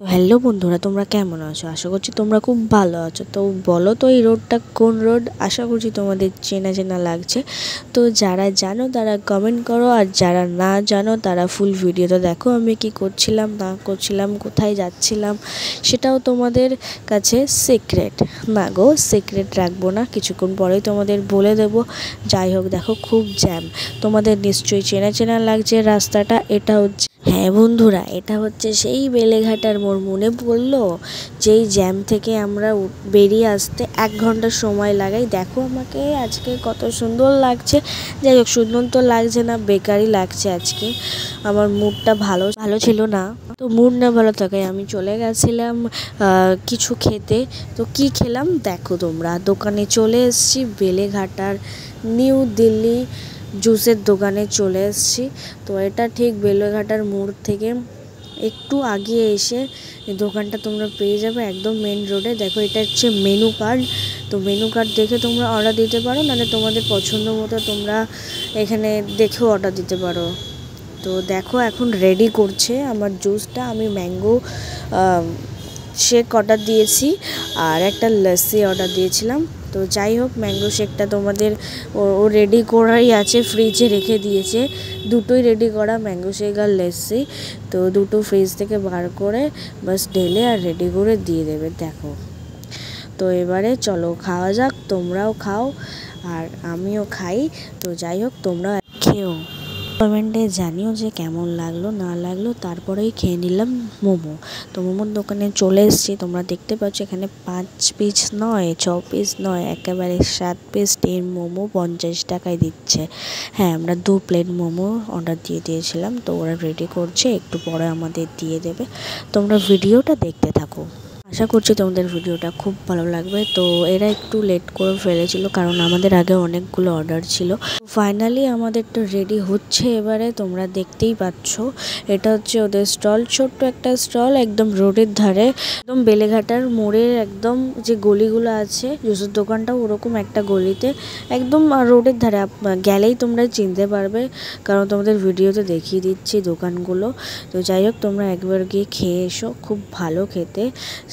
তো হ্যালো বন্ধুরা, তোমরা কেমন আছো? আশা করছি তোমরা খুব ভালো আছো। তো বলো তো এই রোডটা কোন রোড? আশা করছি তোমাদের চেনা চেনা লাগছে। তো যারা জানো তারা কমেন্ট করো, আর যারা না জানো তারা ফুল ভিডিওটা দেখো। আমি কি করছিলাম না করছিলাম, কোথায় যাচ্ছিলাম, সেটাও তোমাদের কাছে সিক্রেট। না গো, সিক্রেট রাখবো না, কিছুক্ষণ পরেই তোমাদের বলে দেবো। যাই হোক, দেখো খুব জ্যাম। তোমাদের নিশ্চয়ই চেনা চেনা লাগছে রাস্তাটা। এটা হচ্ছে, হ্যাঁ বন্ধুরা, এটা হচ্ছে সেই বেলেঘাটার মোড়। মনে পড়লো যেই জ্যাম থেকে আমরা বেরিয়ে আসতে 1 ঘন্টা সময় লাগাই। দেখো আমাকে আজকে কত সুন্দর লাগছে। যাই হোক, সুন্দর তো লাগছে না, বেকারই লাগছে আজকে। আমার মুডটা ভালো ভালো ছিল না। তো মুড না ভালো থাকায় আমি চলে গেছিলাম কিছু খেতে। তো কি খেলাম দেখো তোমরা। দোকানে চলে এসেছি, বেলেঘাটার নিউ দিল্লি জুসের দোকানে চলে এসেছি। তো এটা ঠিক বেলেঘাটার মোড় থেকে একটু আগে এসে এই দোকানটা তোমরা পেয়ে যাবে, একদম মেন রোডে। দেখো এটা হচ্ছে মেনু কার্ড। তো মেনু কার্ড দেখে তোমরা অর্ডার দিতে পারো, নাহলে তোমাদের পছন্দ মতো তোমরা এখানে দেখেও অর্ডার দিতে পারো। তো দেখো এখন রেডি করছে আমার জুসটা। আমি ম্যাঙ্গো শেক অর্ডার দিয়েছি, আর একটা লস্যি অর্ডার দিয়েছিলাম। তো যাই হোক, ম্যাঙ্গো শেকটা তোমাদের ও রেডি করাই আছে, ফ্রিজে রেখে দিয়েছে। দুটোই রেডি করা, ম্যাঙ্গো শেক আর লস্যি। তো দুটো ফ্রিজ থেকে বার করে বাস ঢেলে আর রেডি করে দিয়ে দেবে। দেখো, তো এবারে চলো খাওয়া যাক। তোমরাও খাও আর আমিও খাই। তো যাই হোক, তোমরা খেও, কমেন্টে জানিও যে কেমন লাগলো না লাগলো। তারপরেই খেয়ে নিলাম মোমো। তো মোমোর দোকানে চলে এসেছি। তোমরা দেখতে পাচ্ছ এখানে 5 পিস নয়, 6 পিস নয়, একেবারে 7 পিস 10 মোমো 50 টাকায় দিচ্ছে। হ্যাঁ, আমরা 2 প্লেট মোমো অর্ডার দিয়ে দিয়েছিলাম। তো ওরা রেডি করছে, একটু পরে আমাদের দিয়ে দেবে। তোমরা ভিডিওটা দেখতে থাকো। আশা করছি তোমাদের ভিডিওটা খুব ভালো লাগবে। তো এরা একটু লেট করে ফেলেছিল, কারণ আমাদের আগে অনেকগুলো অর্ডার ছিল। ফাইনালি আমাদের তো রেডি হচ্ছে এবারে, তোমরা দেখতেই পাচ্ছ। এটা হচ্ছে ওদের স্টল, ছোট্ট একটা স্টল, একদম রোডের ধারে, একদম বেলেঘাটার মোড়ের একদম যে গলিগুলো আছে, জুসের দোকানটাও ওরকম একটা গলিতে, একদম রোডের ধারে। গেলেই তোমরা চিনতে পারবে, কারণ তোমাদের ভিডিওতে দেখিয়ে দিচ্ছি দোকানগুলো। তো যাই হোক, তোমরা একবার গিয়ে খেয়ে এসো, খুব ভালো খেতে।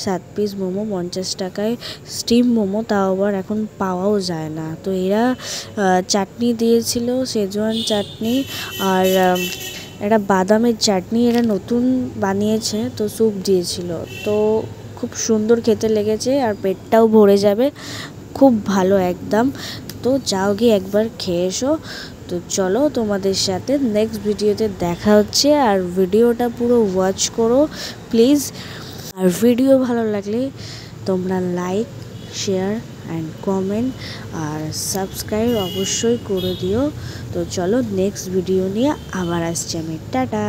7 পিস মোমো 50 টাকায়, স্টিম মোমো, তাও আবার এখন পাওয়াও যায় না। তো এরা চাটনি দিয়েছিল, শেজওয়ান চাটনি, আর একটা বাদামের চাটনি এরা নতুন বানিয়েছে। তো স্যুপ দিয়েছিল। তো খুব সুন্দর খেতে লেগেছে, আর পেটটাও ভরে যাবে, খুব ভালো একদম। তো যাও গিয়ে একবার খেয়ে এসো। তো চলো, তোমাদের সাথে নেক্সট ভিডিওতে দেখা হচ্ছে। আর ভিডিওটা পুরো ওয়াচ করো প্লিজ। আর ভিডিও ভালো লাগলে তোমরা লাইক, শেয়ার অ্যান্ড কমেন্ট আর সাবস্ক্রাইব অবশ্যই করে দিও। তো চলো, নেক্সট ভিডিও নিয়ে আবার আসছি আমি। টাটা।